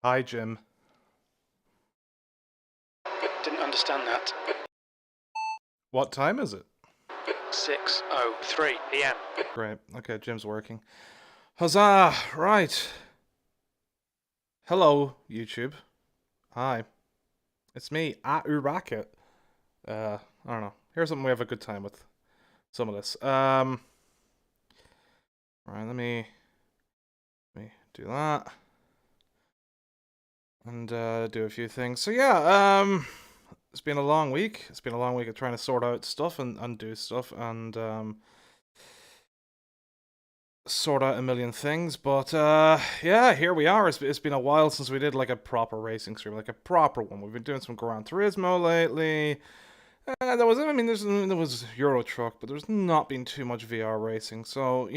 Hi, Jim. Didn't understand that. What time is it? 6:03 p.m. Great. Okay, Jim's working. Huzzah! Right. Hello, YouTube. Hi. It's me, Racket. I don't know. Here's something we have a good time with. Some of this. Alright, let me do that. And do a few things. So yeah, it's been a long week. It's been a long week of trying to sort out stuff and do stuff and sort out a million things, but yeah, here we are. It's been a while since we did like a proper racing stream, like a proper one. We've been doing some Gran Turismo lately. There was Euro Truck, but there's not been too much VR racing. So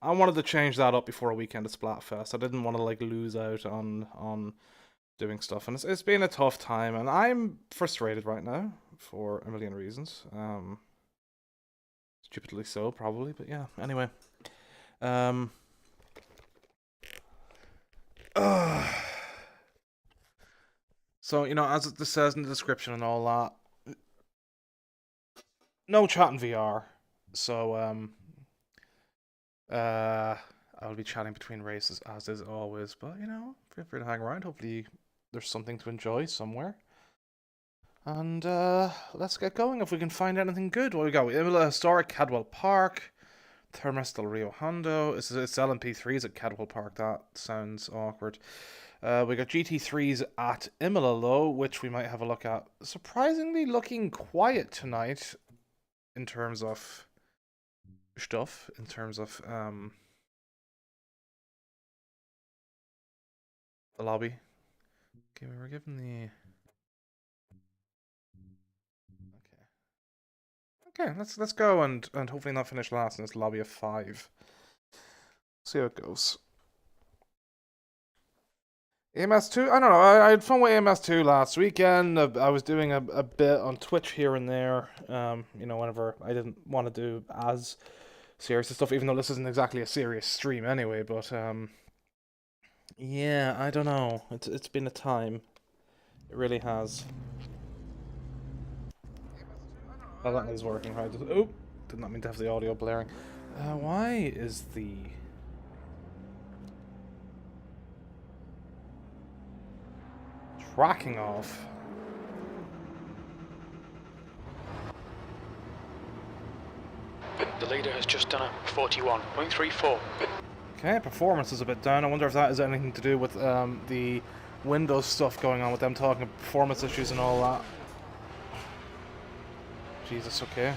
I wanted to change that up before a weekend of Splatfest. I didn't want to like lose out on doing stuff, and it's been a tough time, and I'm frustrated right now for a million reasons. Stupidly so, probably, but yeah. Anyway. Um, so, as it says in the description and all that, no chat in VR. So, I'll be chatting between races as is always. But, feel free to hang around. Hopefully, there's something to enjoy somewhere. And, let's get going if we can find anything good. What we got? Imola Historic, Cadwell Park, Termas del Rio Hondo. It's LMP3s at Cadwell Park. That sounds awkward. We got GT3s at Imola, though, which we might have a look at. Surprisingly looking quiet tonight in terms of stuff, in terms of the lobby. Okay, we were given the... Okay, let's go and hopefully not finish last in this lobby of 5. See how it goes. AMS2, I don't know, I had fun with AMS2 last weekend. I was doing a bit on Twitch here and there, whenever I didn't want to do as serious stuff, even though this isn't exactly a serious stream anyway, but, yeah, I don't know, it's been a time. It really has. Oh, that is working, right? Oh, did not mean to have the audio blaring. Why is the... tracking off? The leader has just done a 41.34. Okay, performance is a bit down. I wonder if that has anything to do with the Windows stuff going on with them talking about performance issues and all that. Jesus, okay.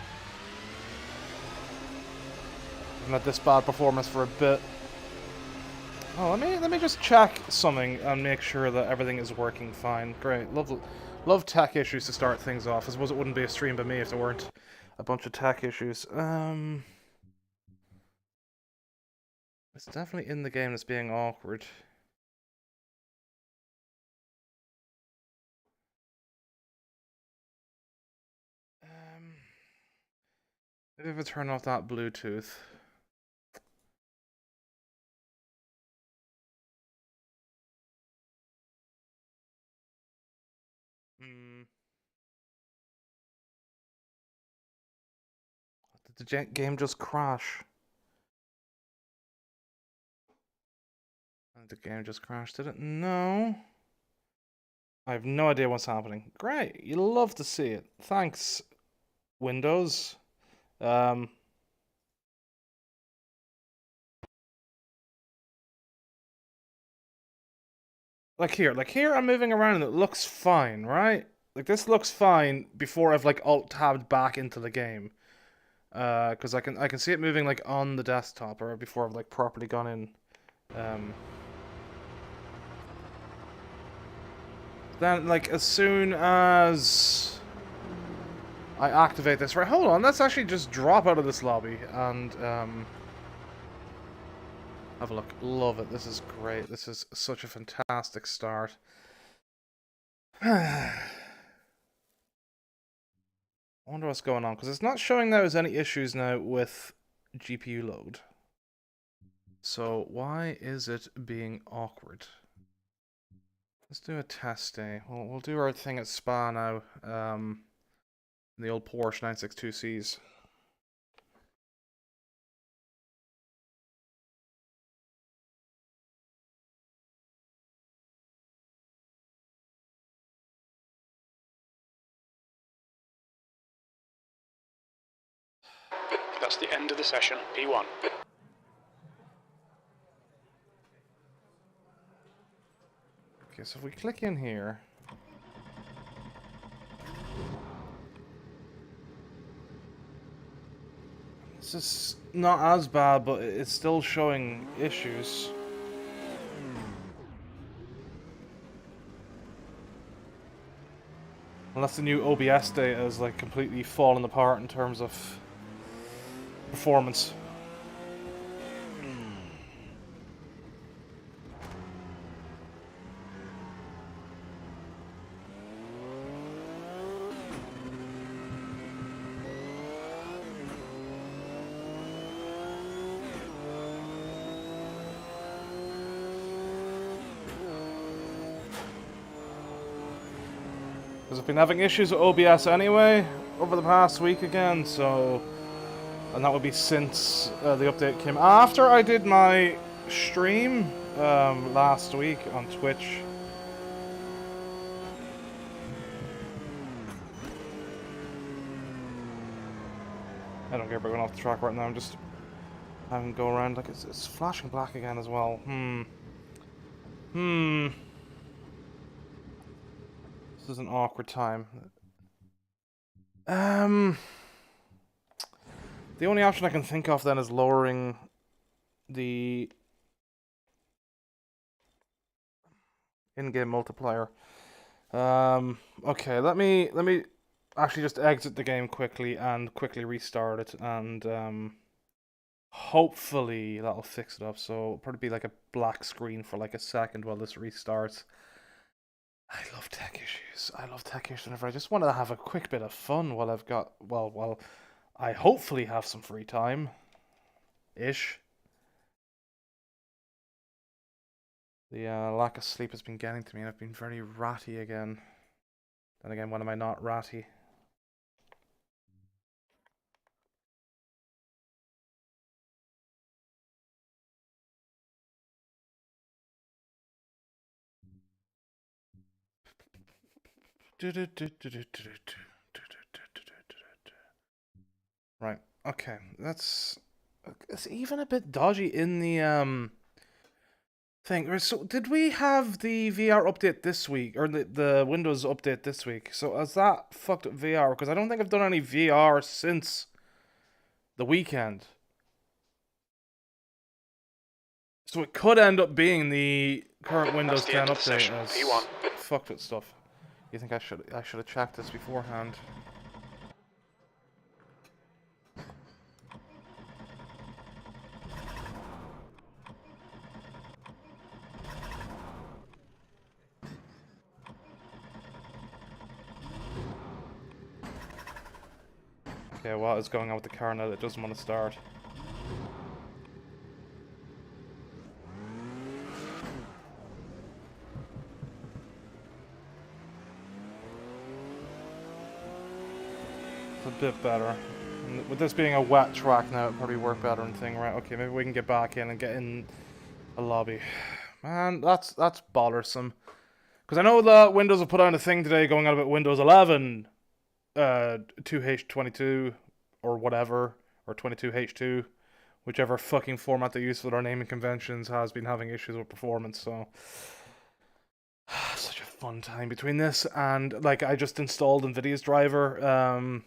I've had this bad performance for a bit. Oh, let me just check something and make sure that everything is working fine. Great, love tech issues to start things off. I suppose it wouldn't be a stream by me if there weren't a bunch of tech issues. It's definitely in the game that's being awkward. Maybe if I turn off that Bluetooth. Did the game just crash? The game just crashed, did it? No. I have no idea what's happening. Great, you love to see it. Thanks, Windows. Like here I'm moving around and it looks fine, right? Like this looks fine before I've like alt-tabbed back into the game. Because I can see it moving like on the desktop or before I've like properly gone in. Then like as soon as I activate this, right? Hold on, let's actually just drop out of this lobby and have a look. Love it. This is great. This is such a fantastic start. I wonder what's going on, because it's not showing there's any issues now with GPU load. So why is it being awkward? Let's do a test day. We'll do our thing at Spa now. The old Porsche 962Cs. That's the end of the session, P1. Okay, so if we click in here. This is not as bad, but it's still showing issues. Unless the new OBS data is like completely fallen apart in terms of performance. Because I've been having issues with OBS anyway over the past week again, so... And that would be since the update came after I did my stream last week on Twitch. I don't care about going off the track right now, I'm just having to go around like it's flashing black again as well. This is an awkward time. The only option I can think of then is lowering the in-game multiplier. Okay, let me actually just exit the game quickly and quickly restart it, and hopefully that'll fix it up. So it'll probably be like a black screen for like a second while this restarts. I love tech issues. I love tech issues whenever I just want to have a quick bit of fun while I've got, well, I hopefully have some free time. Ish. The lack of sleep has been getting to me, and I've been very ratty again. Then again, when am I not ratty? Right. Okay. It's even a bit dodgy in the thing. So did we have the VR update this week, or the Windows update this week? So has that fucked up VR? Because I don't think I've done any VR since the weekend. So it could end up being the current Windows 10 update as P1. Fucked with stuff. You think I should have checked this beforehand? Okay, what is going on with the car now that doesn't want to start? It's a bit better. And with this being a wet track now, it'd probably work better and thing, right? Okay, maybe we can get back in and get in a lobby. Man, that's bothersome. Because I know that Windows have put out a thing today going on about Windows 11 2H22 or whatever, or 22H2, whichever fucking format they use for their naming conventions has been having issues with performance, so such a fun time between this and like I just installed NVIDIA's driver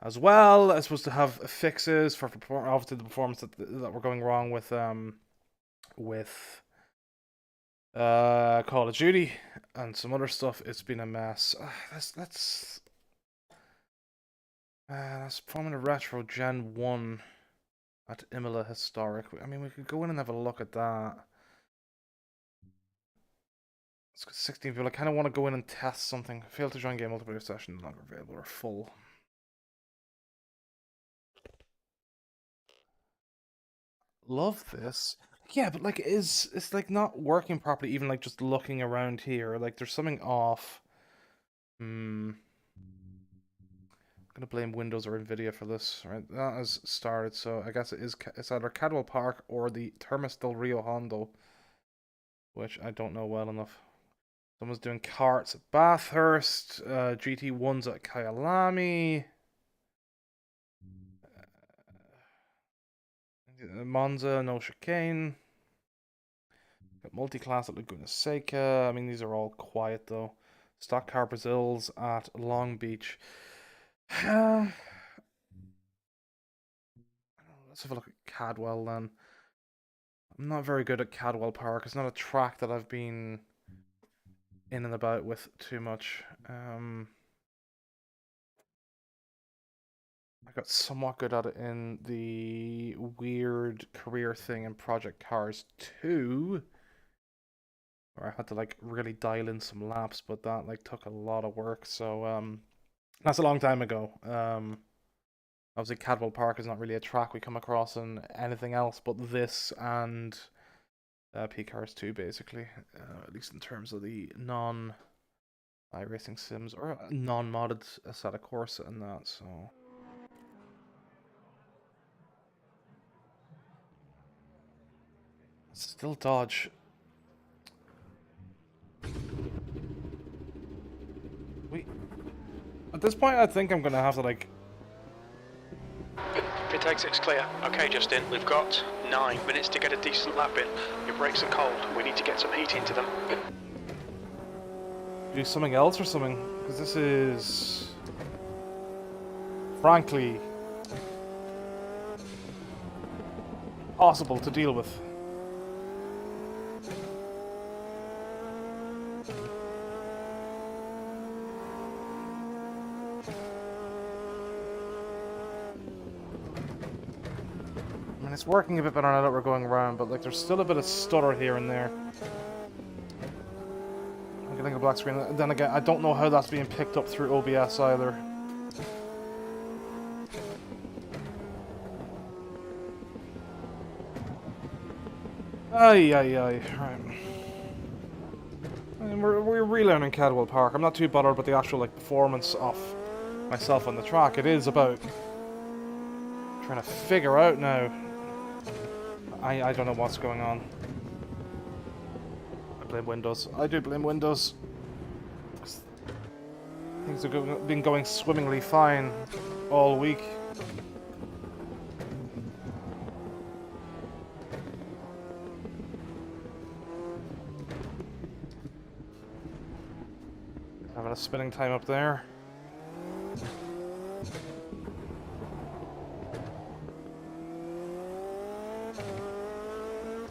as well. I'm supposed to have fixes for obviously the performance that were going wrong with Call of Duty and some other stuff. It's been a mess. That's Formula Retro Gen 1 at Imola Historic. I mean, we could go in and have a look at that. It's got 16 people. I kind of want to go in and test something. Failed to join game multiplayer session. No longer available or full. Love this. Yeah, but like, it's like not working properly. Even like just looking around here, like there's something off. I'm gonna blame Windows or Nvidia for this. Right, that has started. So I guess it's either Cadwell Park or the Termas del Rio Hondo, which I don't know well enough. Someone's doing carts at Bathurst, GT1s at Kyalami, Monza, no chicane. Got multi-class at Laguna Seca. I mean, these are all quiet though. Stock car Brazils at Long Beach. Let's have a look at Cadwell then. I'm not very good at Cadwell Park. It's not a track that I've been in and about with too much. I got somewhat good at it in the weird career thing in Project Cars 2, where I had to like really dial in some laps, but that like took a lot of work. So that's a long time ago. Obviously Cadwell Park is not really a track we come across in anything else but this and P-Cars 2 basically, at least in terms of the non-iRacing sims or non-modded Assetto Corsa and that, so... Still dodge. Wait. At this point, I think I'm gonna have to like. Pit exit's clear. Okay, Justin, we've got 9 minutes to get a decent lap in. Your brakes are cold. We need to get some heat into them. Do something else or something, because this is, frankly, possible to deal with. I mean, it's working a bit better now that we're going around, but like, there's still a bit of stutter here and there. I'm getting a black screen. And then again, I don't know how that's being picked up through OBS either. Aye, right. I mean, we're relearning Cadwell Park. I'm not too bothered about the actual like performance of myself on the track. It is about trying to figure out now. I don't know what's going on. I blame Windows. I do blame Windows. Things have been going swimmingly fine all week. Having a spinning time up there.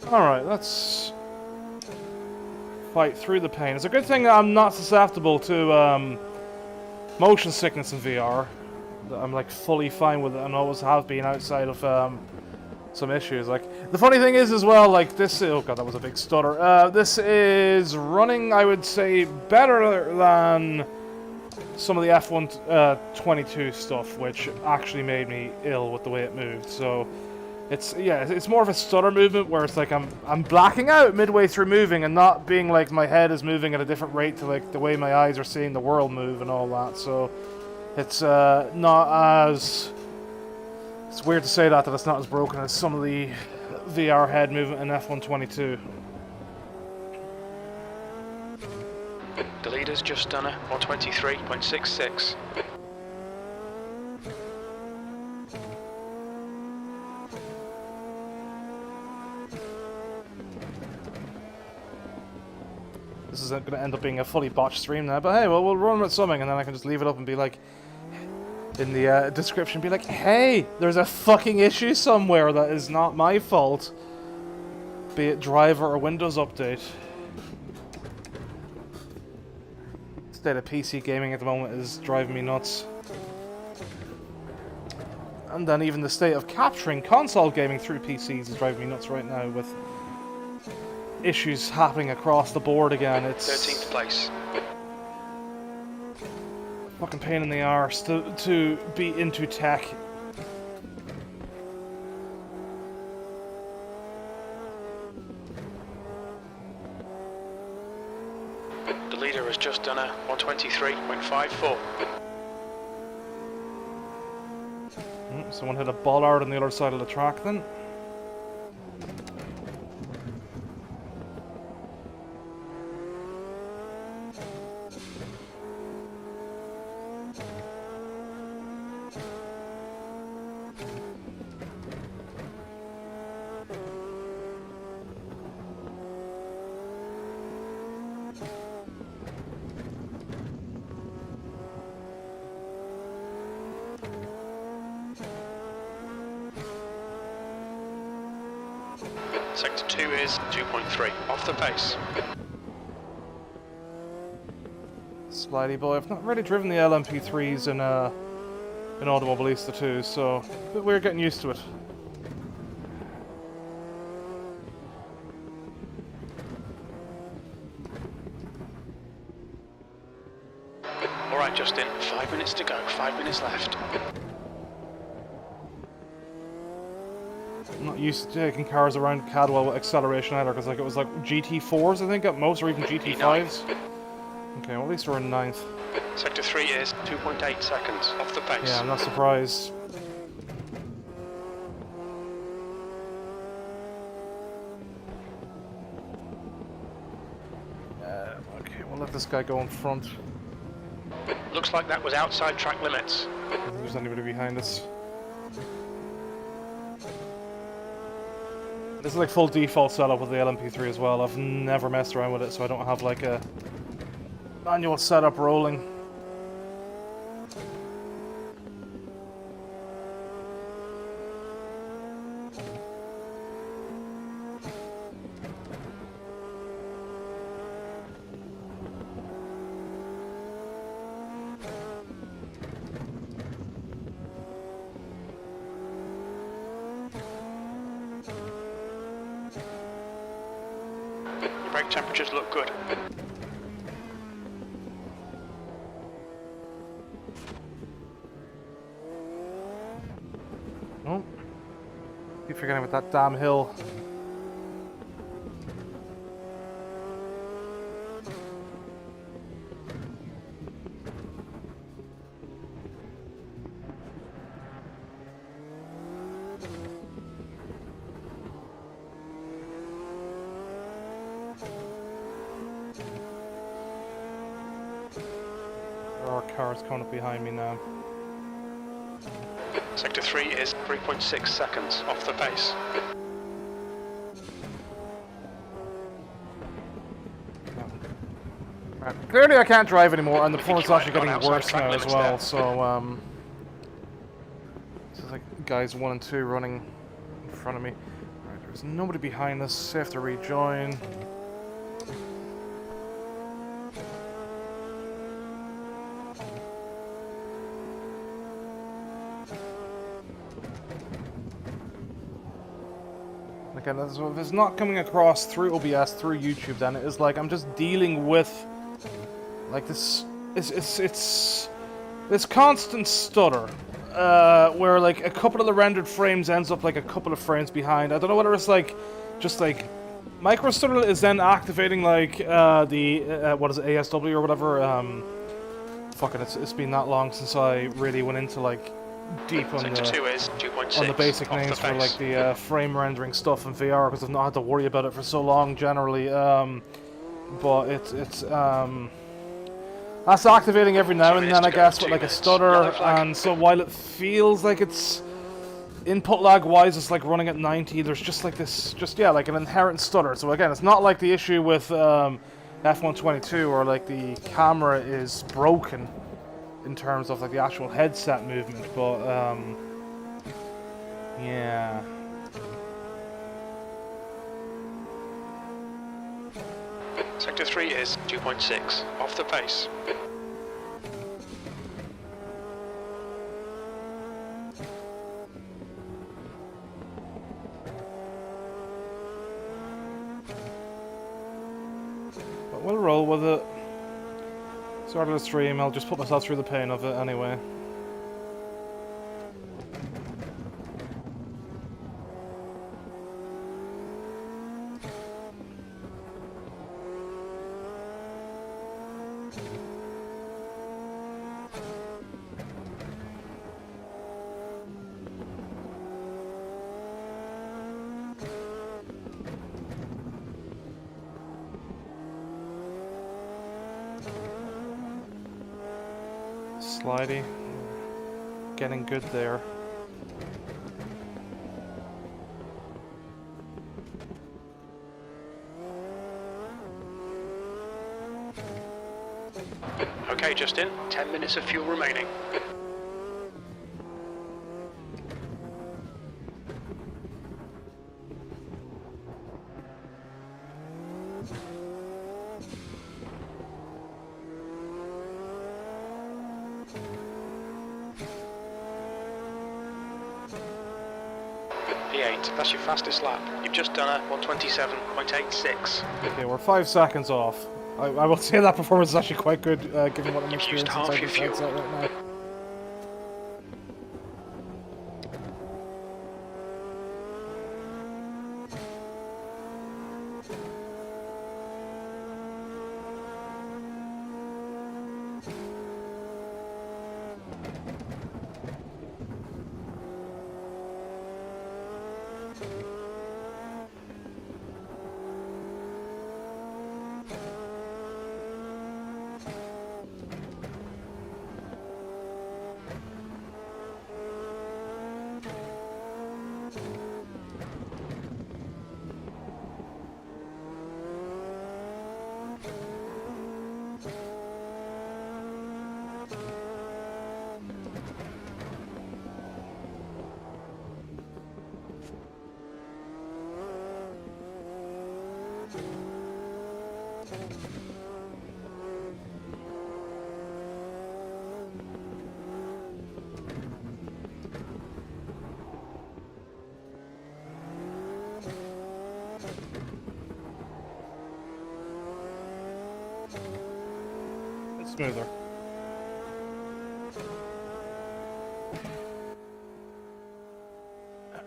Alright, let's fight through the pain. It's a good thing I'm not susceptible to motion sickness in VR. I'm like fully fine with it and always have been outside of some issues. Like, the funny thing is as well, like this, oh god, that was a big stutter. This is running, I would say, better than some of the F1 22 stuff, which actually made me ill with the way it moved. So it's, yeah, it's more of a stutter movement where it's like I'm blacking out midway through moving and not being like my head is moving at a different rate to like the way my eyes are seeing the world move and all that. So it's not as, it's weird to say that it's not as broken as some of the VR head movement in F1 22. The leader's just done a 123.66. This is going to end up being a fully botched stream now, but hey, well, we'll run with something, and then I can just leave it up and be like, in the description, be like, hey, there's a fucking issue somewhere that is not my fault. Be it driver or Windows update. State of PC gaming at the moment is driving me nuts. And then even the state of capturing console gaming through PCs is driving me nuts right now with issues happening across the board again. It's 13th place. Fucking pain in the arse to be into tech. just done a 123.54. Someone hit a bollard on the other side of the track then. Sector 2 is 2.3, off the pace. Slidey boy, I've not really driven the LMP3s in Automobilista too, so but we're getting used to it. Alright Justin, 5 minutes to go, 5 minutes left. I'm not used to taking cars around Cadwell with acceleration either, because like it was like GT4s I think at most, or even GT5s. Okay, well at least we're in 9th. Sector 3 is 2.8 seconds, off the pace. Yeah, I'm not surprised. Okay, we'll let this guy go in front. Looks like that was outside track limits. I don't think there's anybody behind us. This is like full default setup with the LMP3 as well. I've never messed around with it, so I don't have like a manual setup rolling. Brake temperatures look good. Oh. Keep forgetting about that damn hill. There are cars coming up behind me now. Sector 3 is 3.6 seconds, off the pace. Right. Clearly I can't drive anymore, and the I think performance is you actually might getting have gone worse outside now track as limits well, there. so this is like guys 1 and 2 running in front of me. Right, there's nobody behind us, safe to rejoin. Again, if it's not coming across through OBS, through YouTube, then it is like I'm just dealing with like this. It's this constant stutter, where like a couple of the rendered frames ends up like a couple of frames behind. I don't know whether it's like just like micro stutter is then activating like the what is it, ASW or whatever. Fucking, it's been that long since I really went into like deep on Sector 2 is 2.6, the basic off names the for pace. like the frame rendering stuff in VR, because I've not had to worry about it for so long generally. But it's that's activating every now 2 and minutes then, I to go, guess, 2 with like a minutes. stutter. Yellow flag. And so while it feels like it's input lag wise, it's like running at 90. There's just like this, like an inherent stutter. So again, it's not like the issue with F122 or like the camera is broken in terms of like the actual headset movement, but yeah. Sector 3 is 2.6, off the pace. But we'll roll with it. Started the stream, I'll just put myself through the pain of it anyway. slidey. Getting good there. Okay, Justin, 10 minutes of fuel remaining. P8, that's your fastest lap. You've just done a 127.86. Okay, we're 5 seconds off. I will say that performance is actually quite good, given what I'm You've used experiencing half inside your this fuel. headset right now. It's smoother.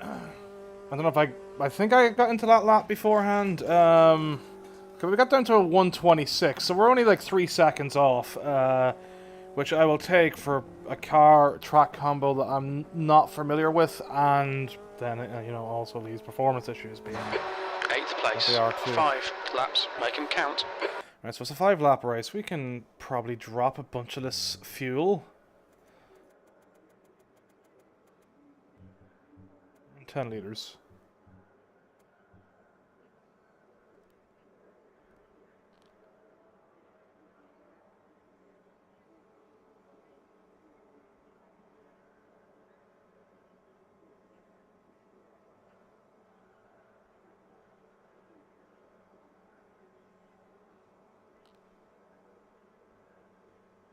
I don't know if I think I got into that lap beforehand. We got down to a 126, so we're only like 3 seconds off, which I will take for a car track combo that I'm not familiar with, and then you know, also these performance issues being 8th place. they are too. 5 laps, make them count. Right, so it's a 5-lap race. We can probably drop a bunch of this fuel. 10 liters.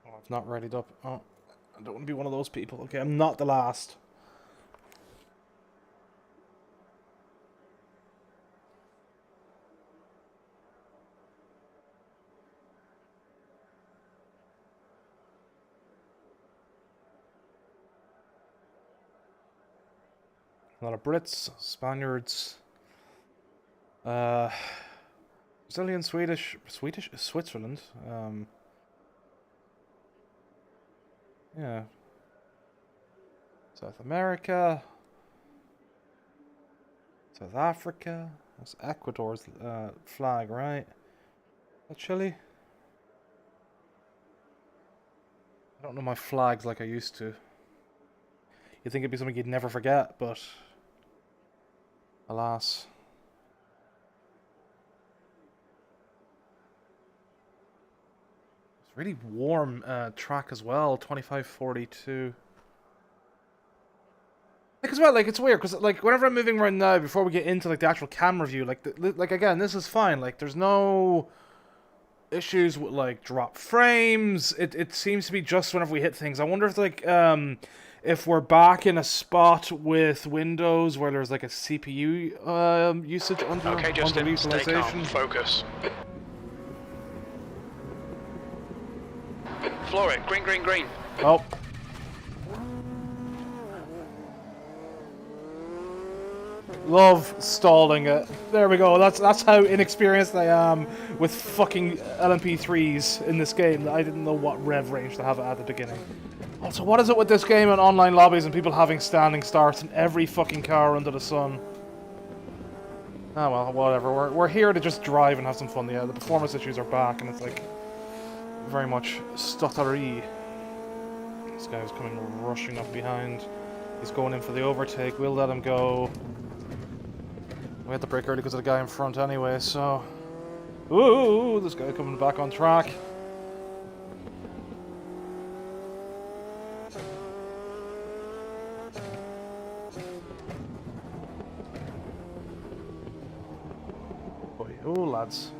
Oh, I've not readied up. Oh, I don't want to be one of those people. Okay, I'm not the last. A lot of Brits, Spaniards, Brazilian, Swedish, Switzerland. Yeah. South America, South Africa. That's Ecuador's flag, right? That Chile? I don't know my flags like I used to. You'd think it'd be something you'd never forget, but alas. It's really warm track as well, 2542. Like as well, like it's weird because like whenever I'm moving around now, before we get into like the actual camera view, like like again, this is fine. Like there's no issues with like drop frames. It seems to be just whenever we hit things. I wonder if like if we're back in a spot with Windows where there's like a CPU usage Okay, Justin, stay calm. underutilization. Focus. Floor it. Green, green, green. Oh. Love stalling it. There we go. That's how inexperienced I am with fucking LMP3s in this game. I didn't know what rev range to have at the beginning. Also, what is it with this game and online lobbies and people having standing starts in every fucking car under the sun? Ah well, whatever. We're here to just drive and have some fun. Yeah, the performance issues are back, and it's like very much stuttery. This guy's coming rushing up behind. He's going in for the overtake. We'll let him go. We had to brake early because of the guy in front anyway, so... Ooh, this guy coming back on track. Oh, lads.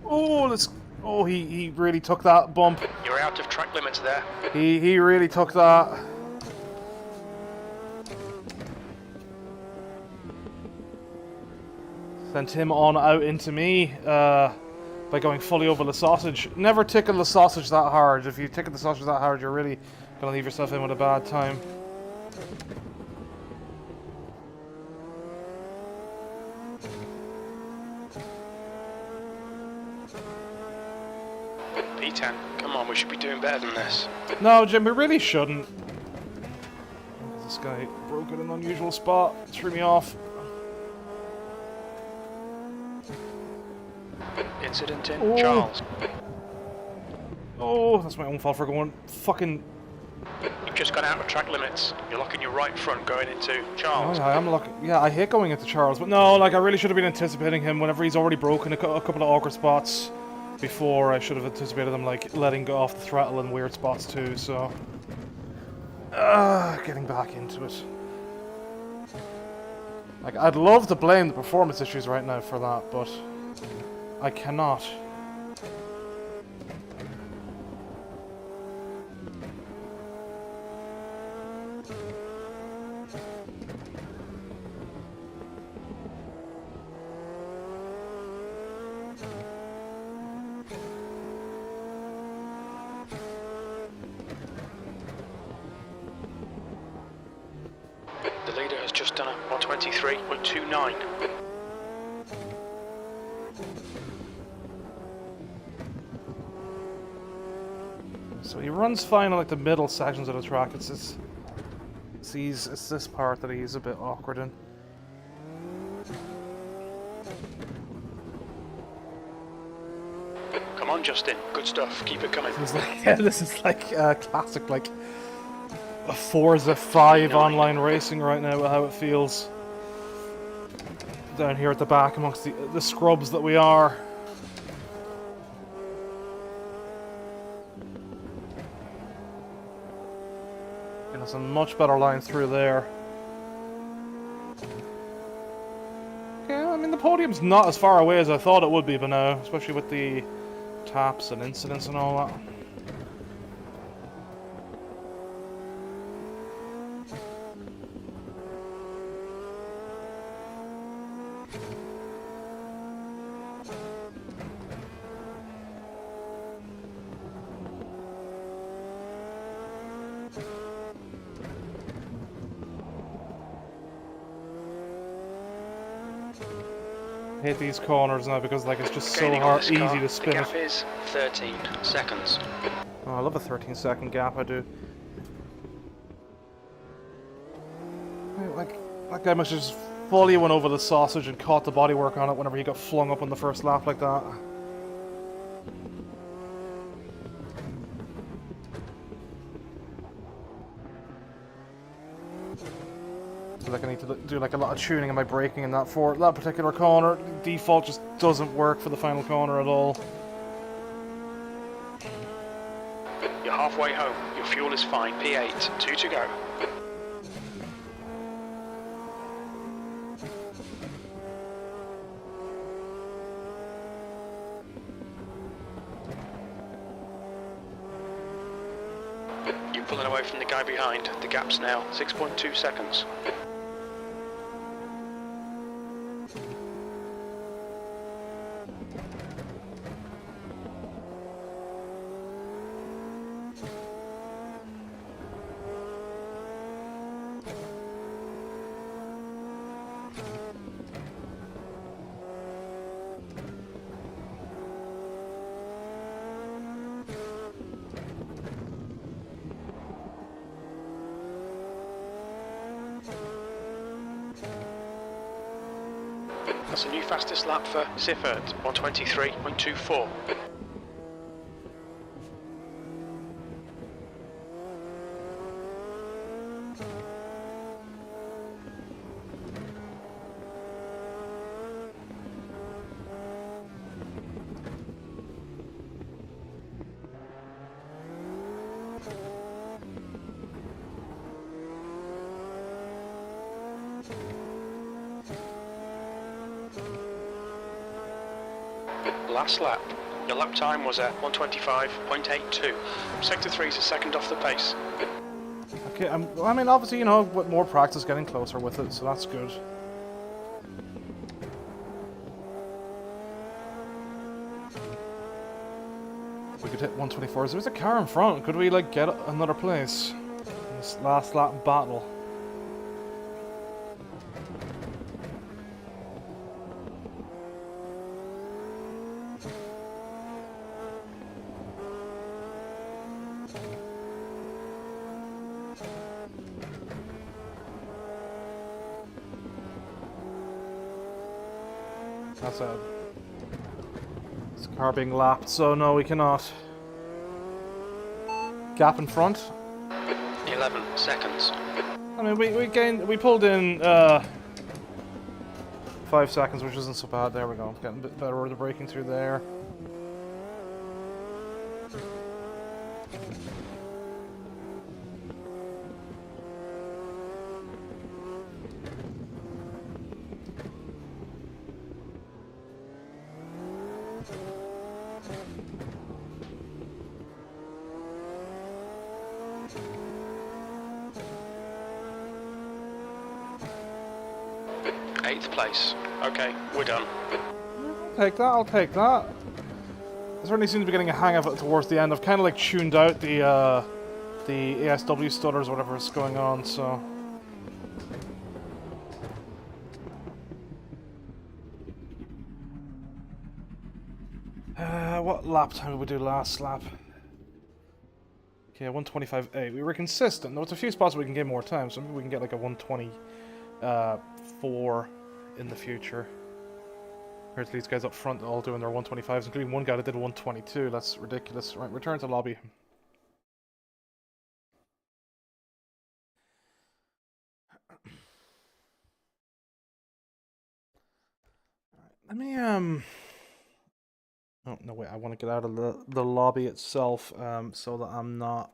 Oh, let's... Oh, he really took that bump. You're out of track limits there. He really took that. Sent him on out into me by going fully over the sausage. Never tickle the sausage that hard. If you tickle the sausage that hard, you're really gonna leave yourself in with a bad time. P10, come on, we should be doing better than this. No, Jim, we really shouldn't. This guy broke at an unusual spot, threw me off. Incident in Charles. Oh, that's my own fault for going fucking... You've just gone out of track limits. You're locking your right front going into Charles. Oh, yeah, I'm looking. Yeah, I hate going into Charles, but no, like I really should have been anticipating him whenever he's already broken a couple of awkward spots before. I should have anticipated him like letting go off the throttle in weird spots too. So, getting back into it. Like I'd love to blame the performance issues right now for that, but I cannot. The leader has just done a 123.29. So he runs fine on like the middle sections of the track. It's this part that he's a bit awkward in. Come on, Justin. Good stuff. Keep it coming. This is like classic, like a Forza 5 online racing right now. How it feels down here at the back amongst the scrubs that we are. Some much better line through there. Yeah, I mean the podium's not as far away as I thought it would be by now, especially with the taps and incidents and all that. I hate these corners now because like it's just so hard, easy to spin. The gap is 13 seconds. Oh, I love a 13-second gap. I do. Like that guy must have just fully went over the sausage and caught the bodywork on it whenever he got flung up on the first lap like that. Like I need to do like a lot of tuning in my braking in that particular corner. Default just doesn't work for the final corner at all. You're halfway home. Your fuel is fine. P8. 2 to go. You're pulling away from the guy behind. The gap's now 6.2 seconds. That's a new fastest lap for Siffert, 123.24. Last lap. Your lap time was at 125.82. Sector 3 is a second off the pace. Okay, I mean, obviously, you know, with more practice, getting closer with it, so that's good. We could hit 124. There's a car in front. Could we, like, get another place in this last lap battle? That's it. This car being lapped, so no, we cannot. Gap in front. 11 seconds. I mean, we pulled in 5 seconds, which isn't so bad. There we go. Getting a bit better with the braking through there. Eighth place. Okay, we're done. I'll take that. I certainly seem to be getting a hang of it towards the end. I've kind of like tuned out the ASW stutters, whatever is going on, so. What lap time did we do last lap? Okay, 125.8. We were consistent. There's a few spots where we can get more time, so maybe we can get like a 124 in the future. Here's these guys up front all doing their 125s, including one guy that did 122. That's ridiculous. Right, return to lobby. Let me oh no, wait! I want to get out of the lobby itself, so that I'm not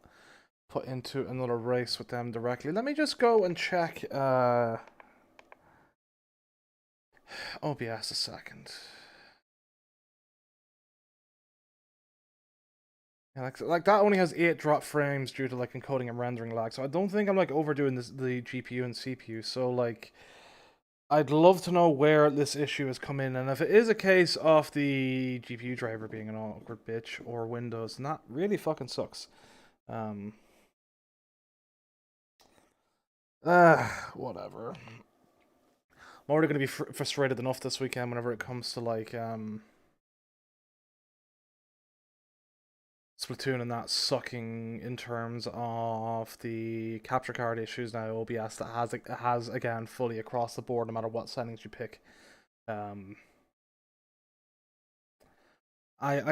put into another race with them directly. Let me just go and check OBS a second. Yeah, like that only has 8 drop frames due to like encoding and rendering lag, so I don't think I'm like overdoing the GPU and CPU. So like, I'd love to know where this issue has come in, and if it is a case of the GPU driver being an awkward bitch or Windows, and that really fucking sucks. Whatever. I'm already going to be frustrated enough this weekend whenever it comes to like Splatoon and that sucking in terms of the capture card issues now. OBS that has again fully across the board no matter what settings you pick. I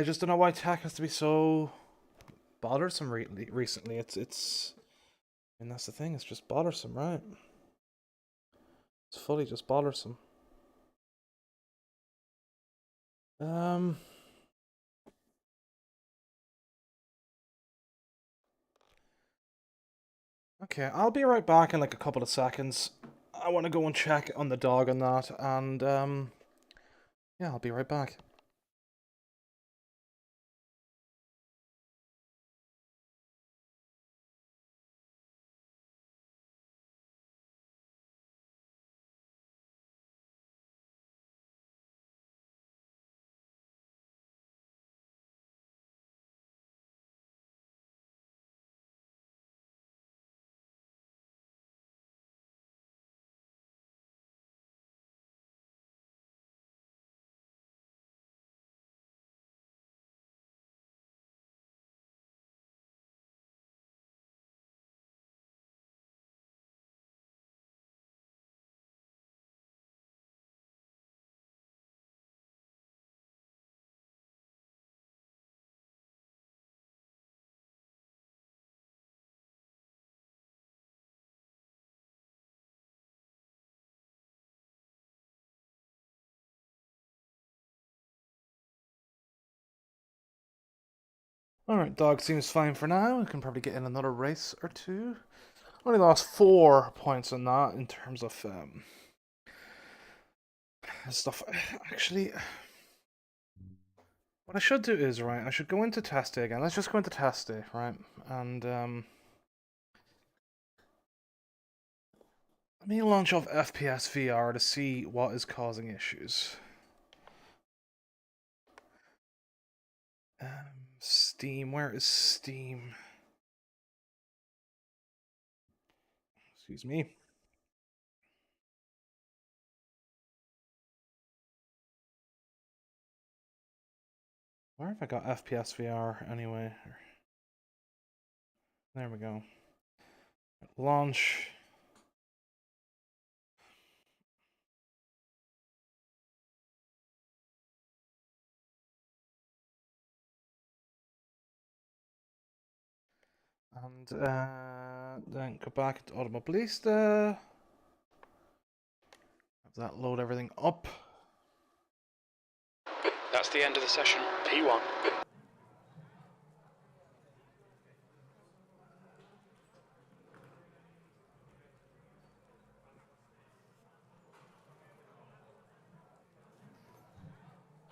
just don't know why tech has to be so bothersome recently. It's I mean, that's the thing. It's just bothersome, right? It's fully just bothersome. Okay, I'll be right back in like a couple of seconds. I want to go and check on the dog on that, and yeah, I'll be right back. Alright, dog seems fine for now. We can probably get in another race or two. Only lost 4 points on that in terms of stuff. Actually, what I should do is, right, I should go into test day again. Let's just go into test day, right? And let me launch off FPS VR to see what is causing issues. Steam, where is Steam? Excuse me. Where have I got FPS VR anyway? There we go. Launch. And then go back to Automobilista. Have that load everything up. That's the end of the session. P1.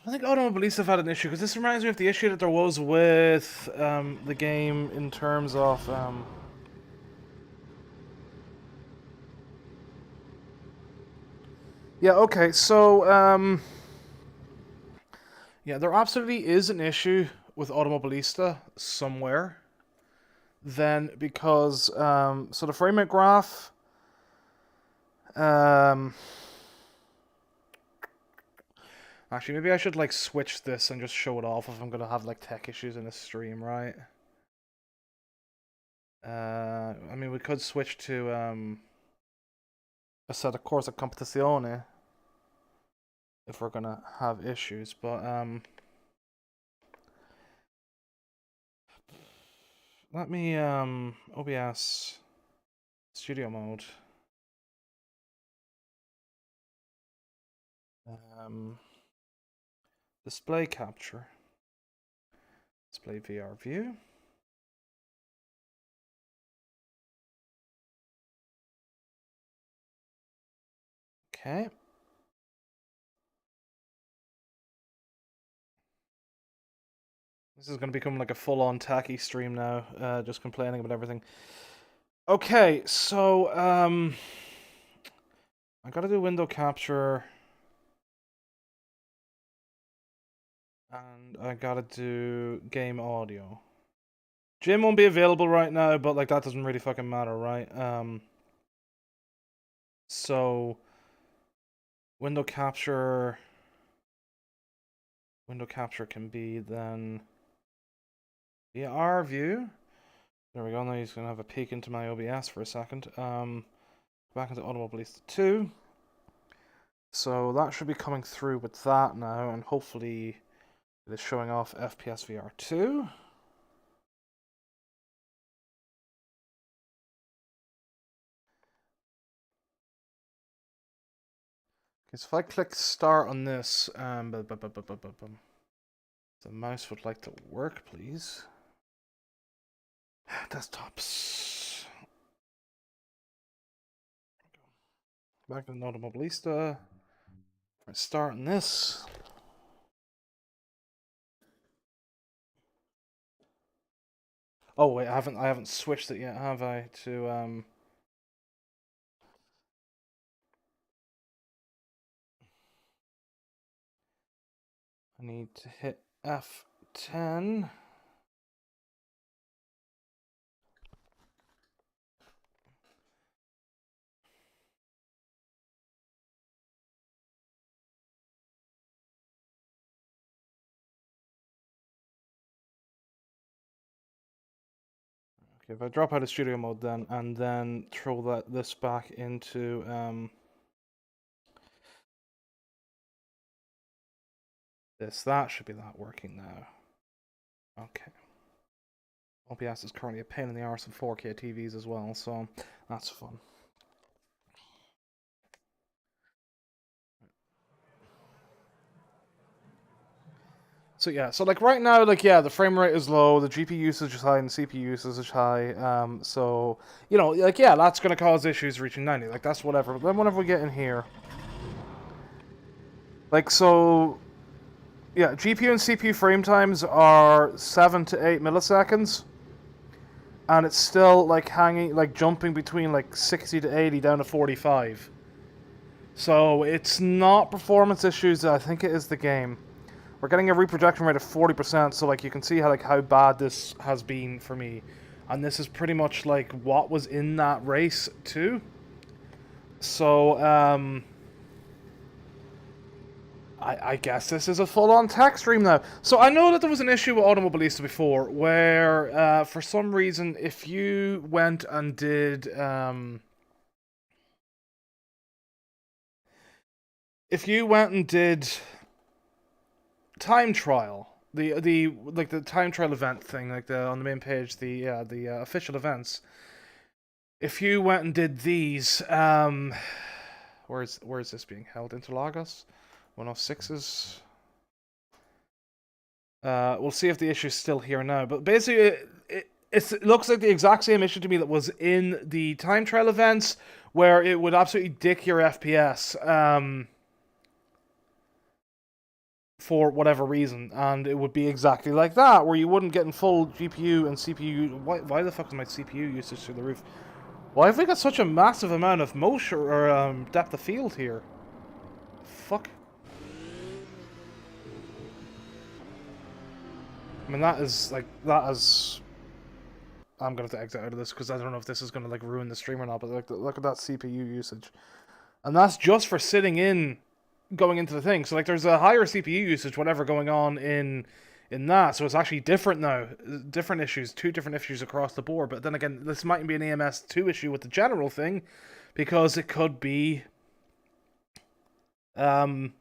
I think Automobilista have had an issue because this reminds me of the issue that there was with the game in terms of yeah, okay, so yeah, there absolutely is an issue with Automobilista somewhere. Then because so the frame rate graph actually maybe I should like switch this and just show it off if I'm gonna have like tech issues in a stream, right? I mean we could switch to a set of Corsa Competizione if we're gonna have issues, but let me OBS studio mode. Display capture. Display VR view. Okay. This is going to become like a full-on tacky stream now, just complaining about everything. Okay, so I gotta do window capture. And I gotta do game audio. Jim won't be available right now, but like that doesn't really fucking matter, right? So window capture can be then VR view. There we go. Now he's gonna have a peek into my OBS for a second. Back into Automobilista 2. So that should be coming through with that now, and hopefully it is showing off FPS VR 2. Okay, so if I click start on this, the mouse would like to work, please. Desktops. Back to Automobilista. Start on this. Oh wait, I haven't switched it yet, have I? To I need to hit F10. Okay, if I drop out of studio mode then, and then throw this back into that should be that working now. Okay. OBS is currently a pain in the arse of 4K TVs as well, so that's fun. So yeah, so like right now, like yeah, the frame rate is low, the GPU usage is high, and the CPU usage is high. So you know, like yeah, that's gonna cause issues reaching 90. Like that's whatever. But then whenever we get in here, like so, yeah, GPU and CPU frame times are 7 to 8 milliseconds, and it's still like hanging, like jumping between like 60 to 80 down to 45. So it's not performance issues. I think it is the game. We're getting a reproduction rate of 40%, so like you can see how bad this has been for me. And this is pretty much like what was in that race too. So I guess this is a full-on tech stream now. So I know that there was an issue with Automobilista before, where for some reason if you went and did time trial, the like the time trial event thing, like the on the main page, the official events. If you went and did these, where's this being held? Interlagos, 106's. We'll see if the issue's still here now. But basically, it looks like the exact same issue to me that was in the time trial events, where it would absolutely dick your FPS. For whatever reason, and it would be exactly like that, where you wouldn't get in full GPU and CPU. Why the fuck is my CPU usage through the roof? Why have we got such a massive amount of motion or depth of field here? Fuck. I mean, that is. I'm gonna have to exit out of this because I don't know if this is gonna like ruin the stream or not. But like, look at that CPU usage, and that's just for sitting in. Going into the thing, so like there's a higher CPU usage, whatever going on in that, so it's actually different now, different issues, two different issues across the board. But then again, this might be an AMS2 issue with the general thing, because it could be the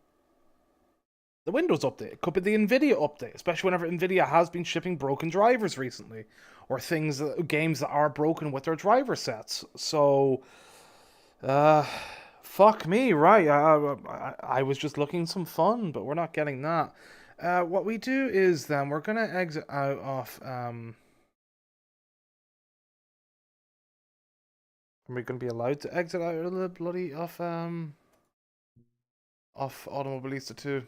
Windows update, it could be the Nvidia update, especially whenever Nvidia has been shipping broken drivers recently, or games that are broken with their driver sets. So fuck me, right? I was just looking some fun, but we're not getting that. What we do is then we're gonna exit out of Are we gonna be allowed to exit out of the bloody off Automobilista 2?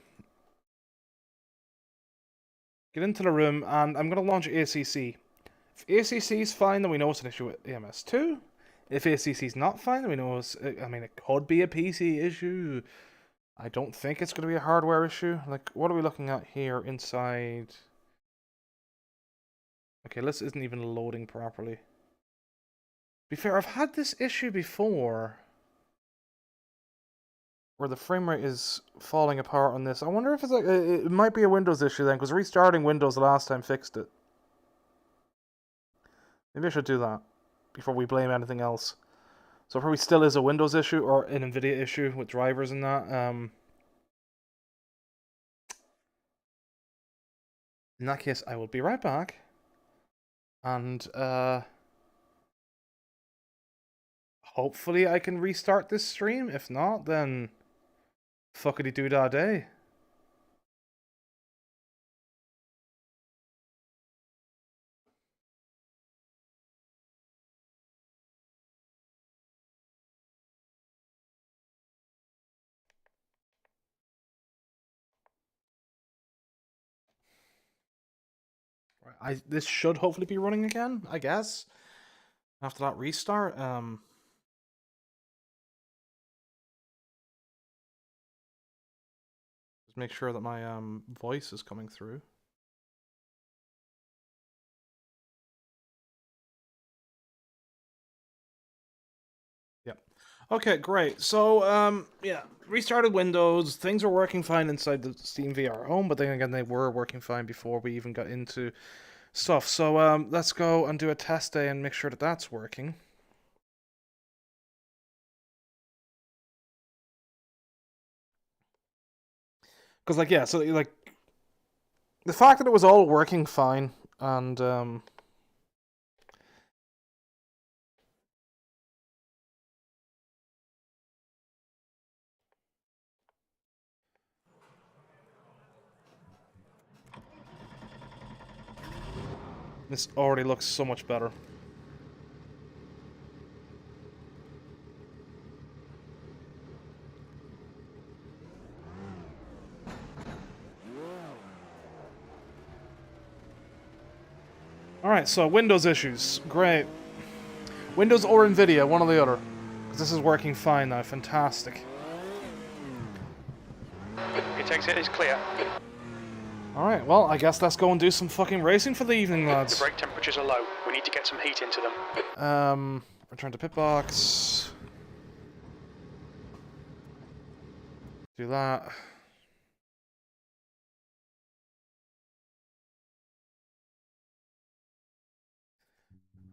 Get into the room, and I'm gonna launch ACC. If ACC is fine, then we know it's an issue with AMS2. If ACC is not fine, then we know it's. I mean, it could be a PC issue. I don't think it's going to be a hardware issue. Like, what are we looking at here inside? Okay, this isn't even loading properly. To be fair, I've had this issue before, where the frame rate is falling apart on this. I wonder if it's like it might be a Windows issue then, because restarting Windows the last time fixed it. Maybe I should do that before we blame anything else. So it probably still is a Windows issue or an Nvidia issue with drivers and that. In that case, I will be right back. And hopefully I can restart this stream. If not, then fuckity doo da day. This should hopefully be running again, I guess. After that restart. Just make sure that my voice is coming through. Yep. Okay, great. So yeah, restarted Windows. Things were working fine inside the Steam VR Home, but then again, they were working fine before we even got into stuff. So let's go and do a test day and make sure that that's working. Because like yeah, so like the fact that it was all working fine and This already looks so much better. Alright, so Windows issues. Great. Windows or NVIDIA, one or the other. Because this is working fine now. Fantastic. Your exit is clear. Alright, well, I guess let's go and do some fucking racing for the evening, lads. The brake temperatures are low. We need to get some heat into them. Return to pit box. Do that.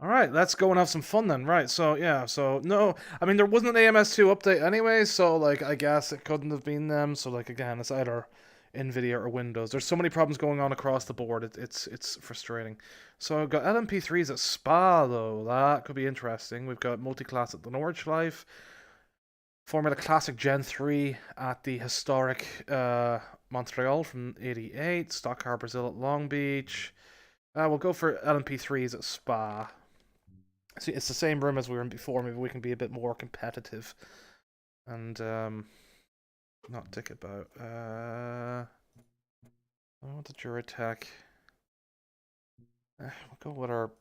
Alright, let's go and have some fun then. Right, so, yeah, so, no, I mean, there wasn't an AMS2 update anyway, so, like, I guess it couldn't have been them, so, like, again, it's either NVIDIA or Windows. There's so many problems going on across the board, it's frustrating. So, I've got LMP3s at Spa, though, that could be interesting. We've got multi-class at the Nordschleife, Formula Classic Gen 3 at the historic Montreal from '88, Stock Car Brazil at Long Beach. We'll go for LMP3s at Spa. See, it's the same room as we were in before. Maybe we can be a bit more competitive. And, not dick about. I want the Duratec. We'll go with our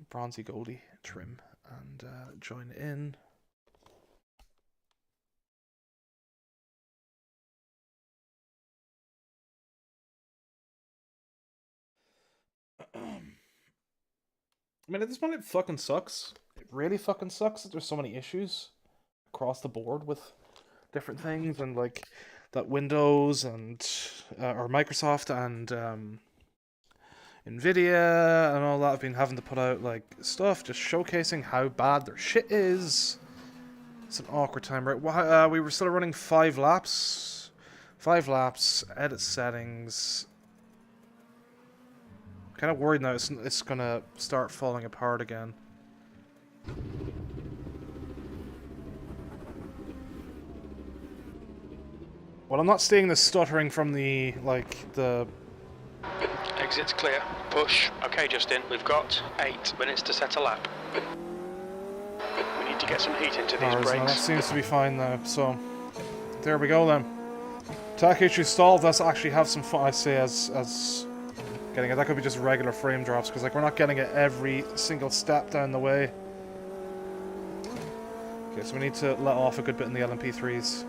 bronzy goldie trim and join in. I mean, at this point, it fucking sucks. It really fucking sucks that there's so many issues across the board with different things, and like that Windows and or Microsoft and NVIDIA and all that have been having to put out like stuff just showcasing how bad their shit is. It's an awkward time, right? We were still running 5 laps. 5 laps, edit settings. Kind of worried now it's gonna start falling apart again. Well, I'm not seeing the stuttering from the, like, the... Exit's clear. Push. Okay, Justin, we've got 8 minutes to set a lap. We need to get some heat into these brakes. That seems to be fine now, so... There we go then. Tech issue solved. Let's actually have some fun, I say, as getting it. That could be just regular frame drops, because like we're not getting it every single step down the way. Okay, so we need to let off a good bit in the LMP3s.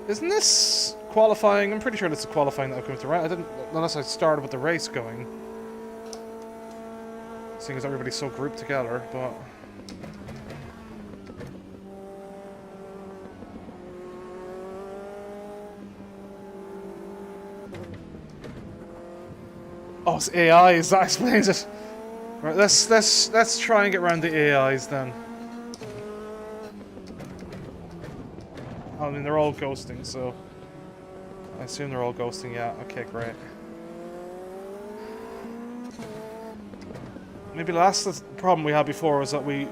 Isn't this qualifying? I'm pretty sure this is qualifying that I've come to, right? I didn't, unless I started with the race going. Seeing as everybody's so grouped together, but... Oh, it's AIs, that explains it. Right, let's try and get around the AIs then. I mean, they're all ghosting, so... I assume they're all ghosting, yeah. Okay, great. Maybe the problem we had before was that we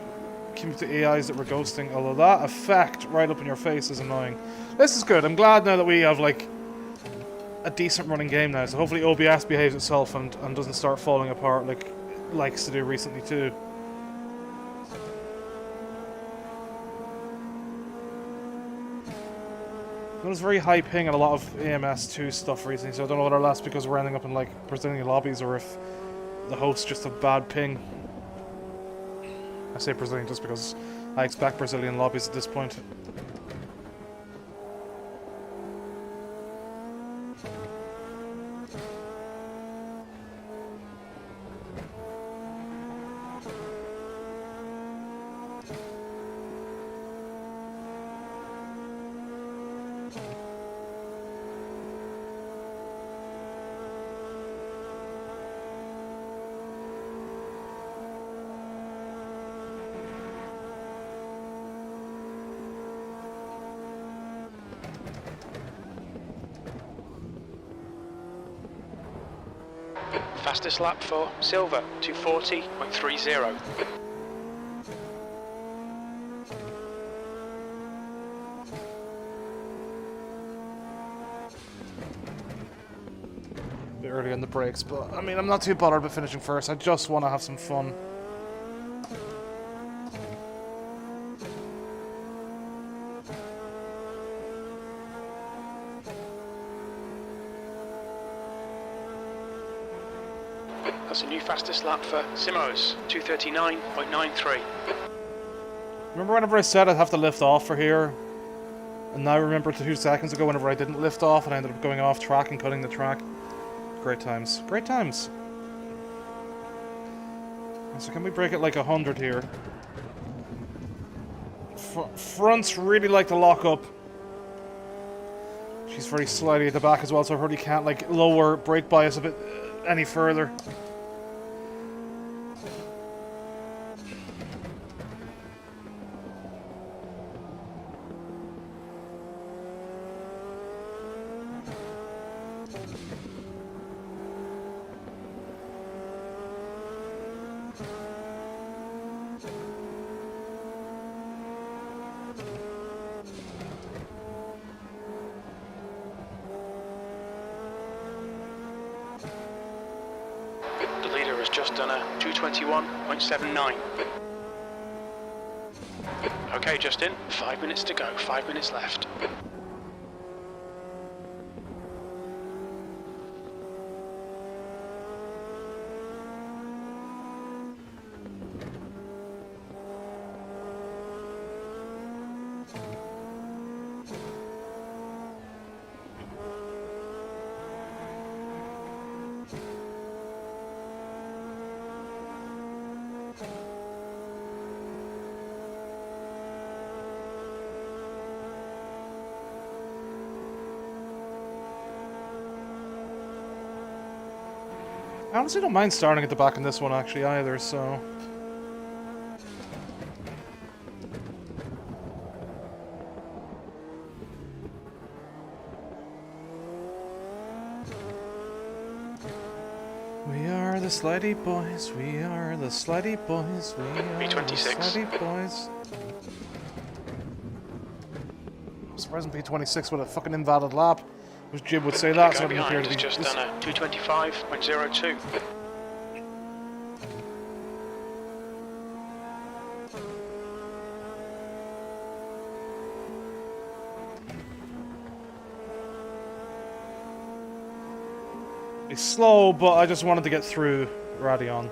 came to AIs that were ghosting, although that effect right up in your face is annoying. This is good. I'm glad now that we have, like, a decent running game now, so hopefully OBS behaves itself and doesn't start falling apart like it likes to do recently too. There was very high ping and a lot of AMS2 stuff recently, so I don't know whether that's because we're ending up in like Brazilian lobbies or if the host just a bad ping. I say Brazilian just because I expect Brazilian lobbies at this point. Fastest lap for Silver, 240.30. There early on the brakes, but I mean, I'm not too bothered about finishing first. I just want to have some fun. That's a new fastest lap for Simos, 2:39.93. Remember whenever I said I'd have to lift off for here? And now I remember 2 seconds ago whenever I didn't lift off and I ended up going off track and cutting the track. Great times. Great times. So can we break it like 100 here? Fronts really like to lock up. She's very slidey at the back as well, so I really can't like lower brake bias a bit any further. Just done a 2:21.79. Okay, Justin, 5 minutes to go, 5 minutes left. I honestly don't mind starting at the back in this one actually either, so... We are the slidey boys, we are the slidey boys, we are B26. the slidey boys. I'm surprised P26 with a fucking invalid lap. Wish Jib would say that, so The it guy appear behind to has be... just done a 2:25.02. It's slow, but I just wanted to get through Radion.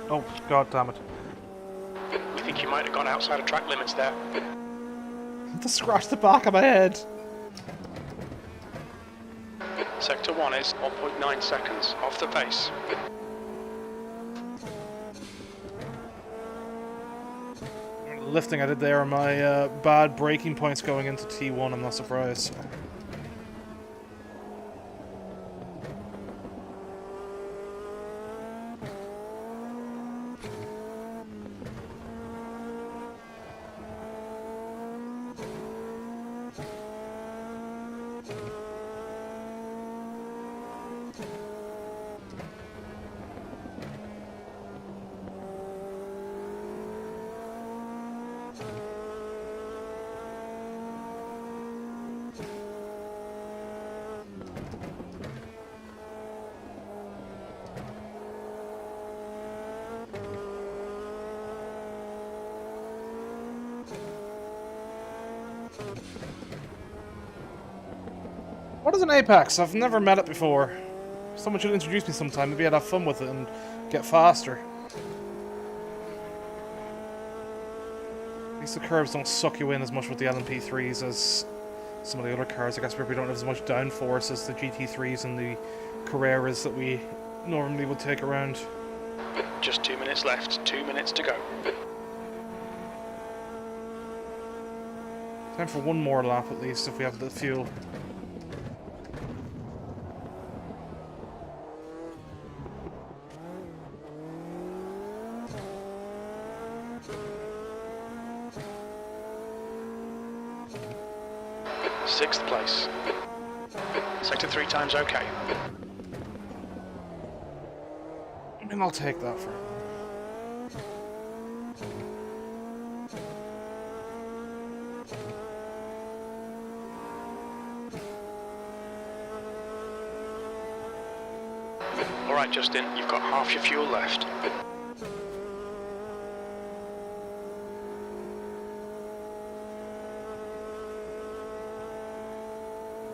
Oh, god damn it. We think you might have gone outside of track limits there. To scratch the back of my head. Sector 1 is 1.9 seconds off the pace. The lifting I did there are my bad braking points going into T1, I'm not surprised. What is an Apex? I've never met it before. Someone should introduce me sometime. Maybe I'd have fun with it and get faster. At least the curves don't suck you in as much with the LMP3s as some of the other cars. I guess we don't have as much downforce as the GT3s and the Carreras that we normally would take around. Just 2 minutes left, 2 minutes to go. Time for one more lap at least if we have the fuel. Sixth place. Sector 3 times okay. I mean, I'll take that for... Right, Justin, you've got half your fuel left.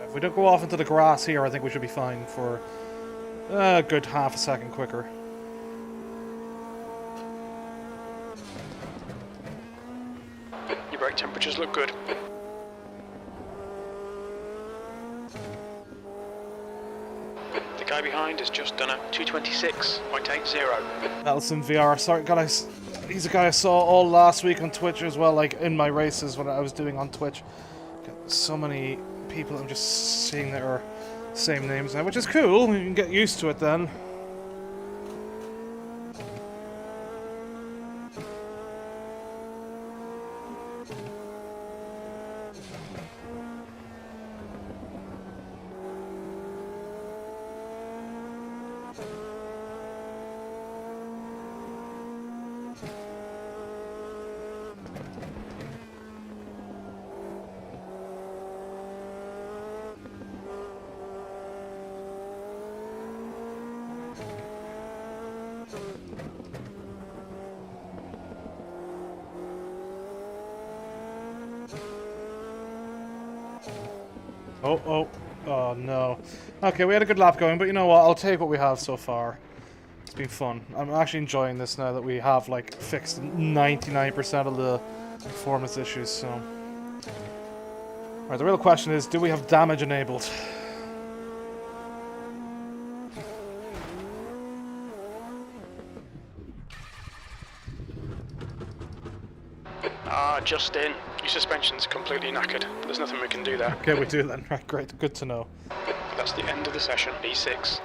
If we don't go off into the grass here, I think we should be fine for a good half a second quicker. Your brake temperatures look good. The guy behind has just done a 226.80. Nelson VR, sorry guys, he's a guy I saw all last week on Twitch as well, like in my races when I was doing on Twitch. Got so many people I'm just seeing that are same names now, which is cool. You can get used to it then. Oh no. Okay, we had a good lap going, but you know what? I'll take what we have so far. It's been fun. I'm actually enjoying this now that we have, like, fixed 99% of the performance issues, so... Alright, the real question is, do we have damage enabled? Ah, Justin, your suspension's completely knackered. There's nothing we can do there. Okay, we do then. Right, great. Good to know. That's the end of the session, B6.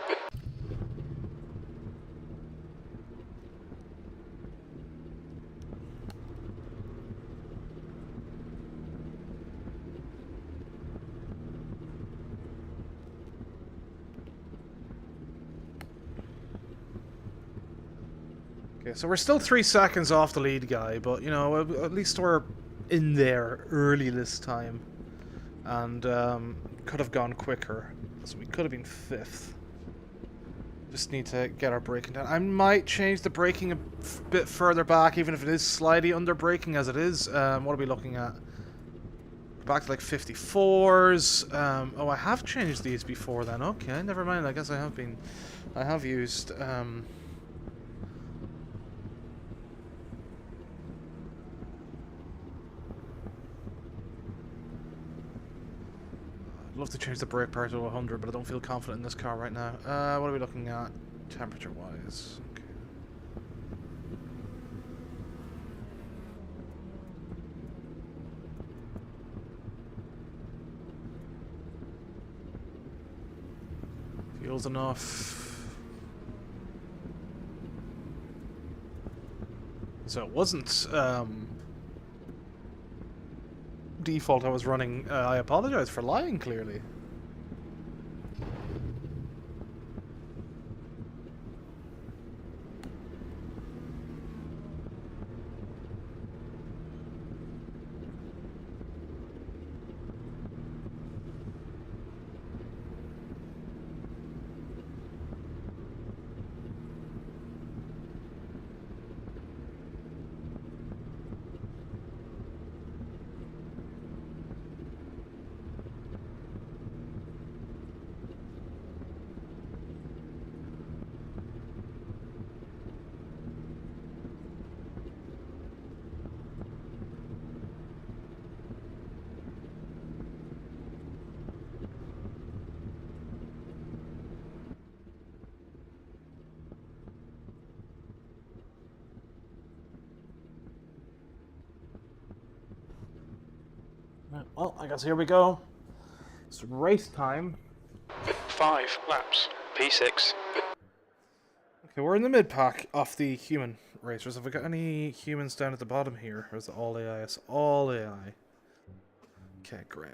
Okay, so we're still 3 seconds off the lead guy, but, you know, at least we're in there early this time. And, could have gone quicker. So we could have been 5th. Just need to get our braking down. I might change the braking a bit further back, even if it is slightly under braking as it is. What are we looking at? Back to like 54s. Oh, I have changed these before then. Okay, never mind. I guess I have been... I have used... I'd love to change the brake power to 100, but I don't feel confident in this car right now. What are we looking at temperature-wise? Okay. Fuel's enough. So it wasn't default I was running. I apologize for lying, clearly. Well, I guess here we go. It's race time. 5 laps, P6. Okay, we're in the mid-pack of the human racers. Have we got any humans down at the bottom here? Or is it all AI? It's all AI. Okay, great.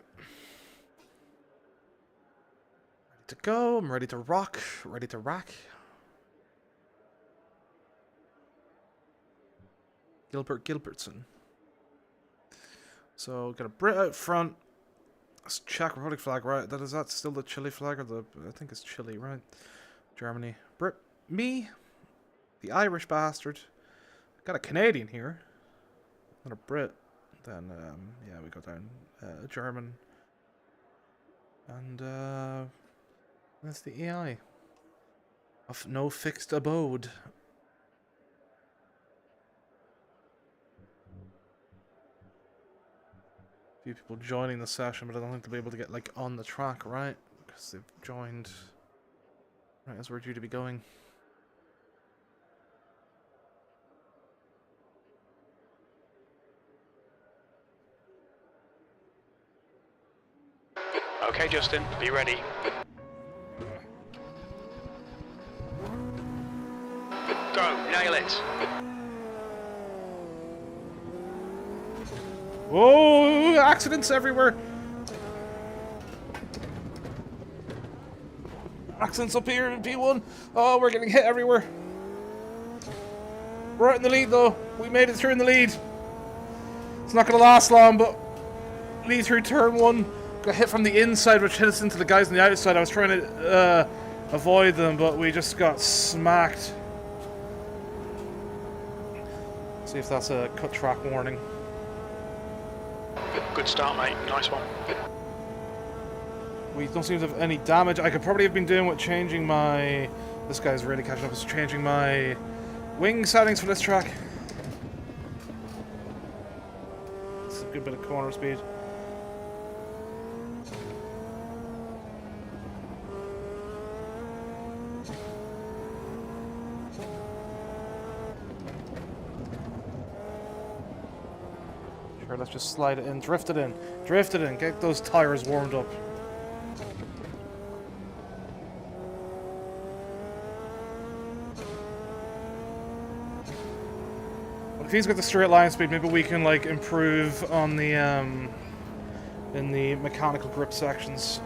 Ready to go. I'm ready to rock. Ready to rack. Gilbert Gilbertson. So, got a Brit out front. That's Czech Republic flag, right? That still the Chile flag? Or the... I think it's Chile, right? Germany. Brit. me, the Irish bastard. Got a Canadian here. Not a Brit. Then, yeah, we got down German. And, that's the AI. Of no fixed abode. A few people joining the session, but I don't think they'll be able to get, like, on the track, right? Because they've joined right as we're due to be going. Okay, Justin, be ready. Go, nail it. Whoa! Accidents everywhere! Accidents up here in P1. Oh, we're getting hit everywhere. We're out in the lead, though. We made it through in the lead. It's not going to last long, but lead through turn 1. Got hit from the inside, which hit us into the guys on the outside. I was trying to avoid them, but we just got smacked. See if that's a cut track warning. Good start, mate. Nice one. We don't seem to have any damage. I could probably have been doing what changing my... This guy's really catching up. Is changing my wing settings for this track. It's a good bit of corner speed. Sure, let's just slide it in. Drift it in. Drift it in. Get those tires warmed up. If he's got the straight line speed, maybe we can like improve on the in the mechanical grip sections.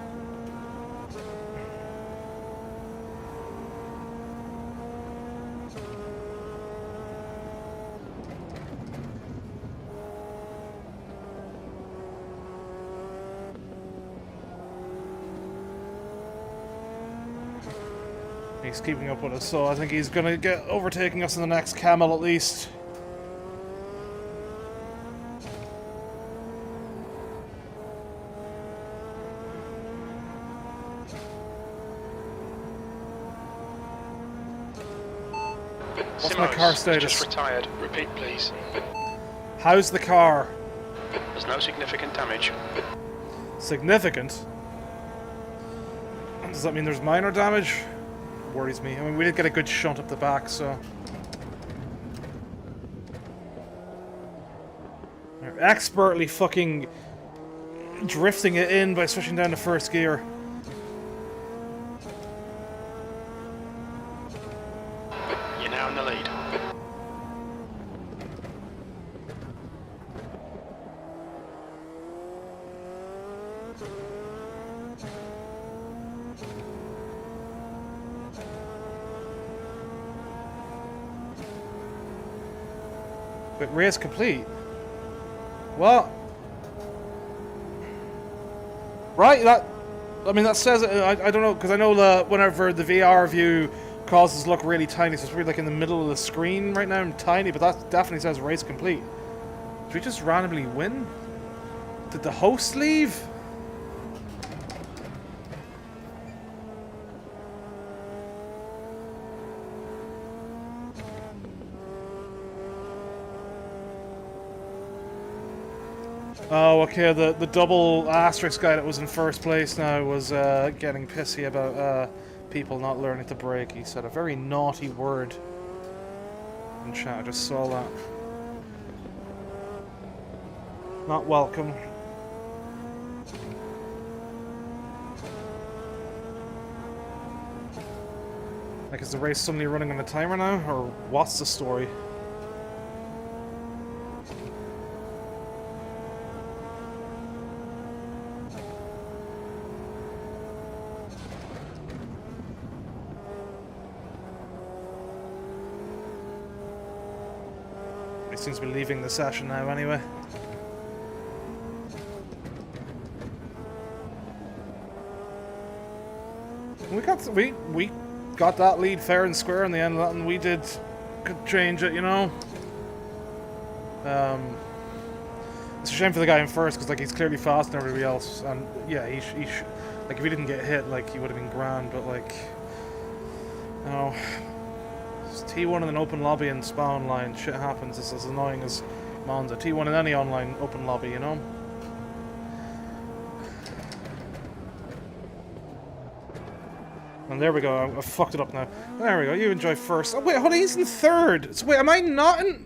He's keeping up with us, so I think he's gonna get overtaking us in the next camel at least. What's my car status? Just retired. Repeat, please. How's the car? There's no significant damage. Significant? Does that mean there's minor damage? Worries me. I mean, we did get a good shunt up the back, so... They're expertly fucking drifting it in by switching down to first gear. You're now in the lead. But race complete. What? Right, that... I mean, that says it... I don't know, because I know that whenever the VR view causes us to look really tiny, so it's really like in the middle of the screen right now, and tiny, but that definitely says race complete. Did we just randomly win? Did the host leave? Oh, okay, the double asterisk guy that was in first place now was getting pissy about people not learning to brake. He said a very naughty word in chat. I just saw that. Not welcome. Like, is the race suddenly running on a timer now, or what's the story? He seems to be leaving the session now anyway. We got that lead fair and square in the end, and we could change it, you know. It's a shame for the guy in first because like he's clearly faster than everybody else, and yeah, he like if he didn't get hit, like he would have been grand. But like, you know, it's T1 in an open lobby and Spa online. Shit happens. It's as annoying as Monza. T1 in any online open lobby, you know. And there we go. I fucked it up now. There we go. You enjoy first. Oh wait, hold on. He's in third. So wait, am I not in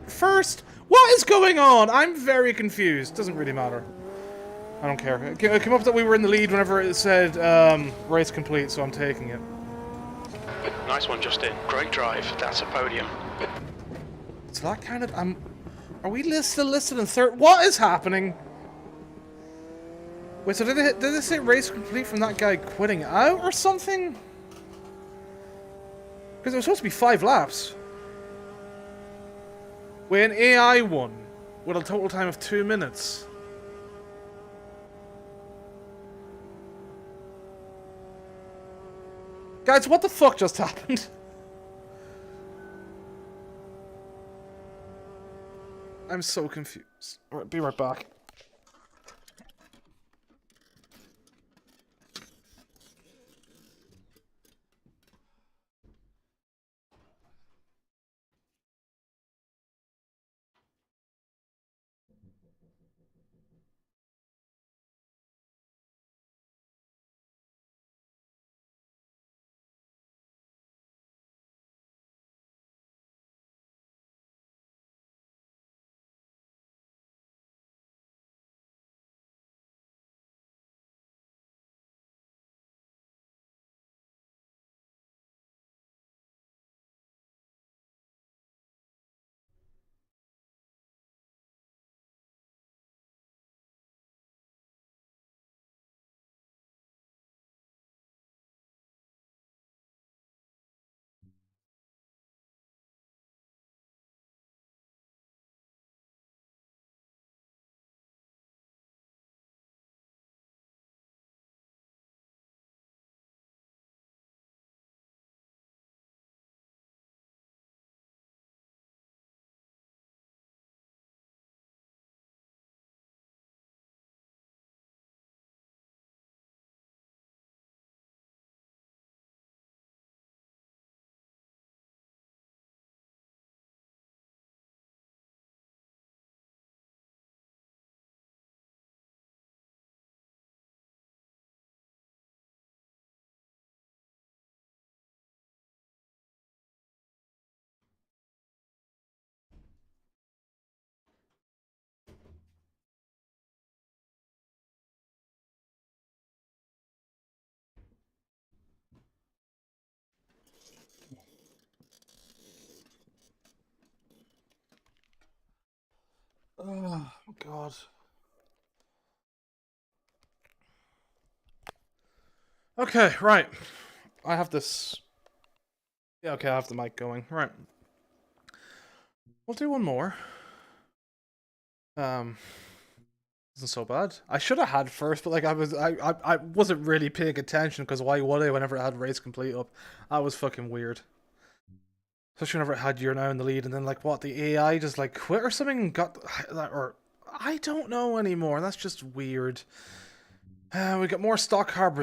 first? What is going on? I'm very confused. Doesn't really matter. I don't care. It came up that we were in the lead whenever it said race complete, so I'm taking it. Nice one, Justin. Great drive. That's a podium. So that kind of... are we still listed in third? What is happening? Wait, so did it say race complete from that guy quitting out or something? Because it was supposed to be 5 laps. Wait, an AI one with a total time of 2 minutes. Guys, what the fuck just happened? I'm so confused. Alright, be right back. Oh, God. Okay, right. I have this... Yeah, okay, I have the mic going. Right. We'll do one more. Isn't so bad. I should have had first, but like I wasn't really paying attention because why would I whenever I had race complete up? That was fucking weird. Especially whenever it had you're now in the lead and then like what, the AI just like quit or something and got that, or I don't know anymore. That's just weird. We got more stock harbors.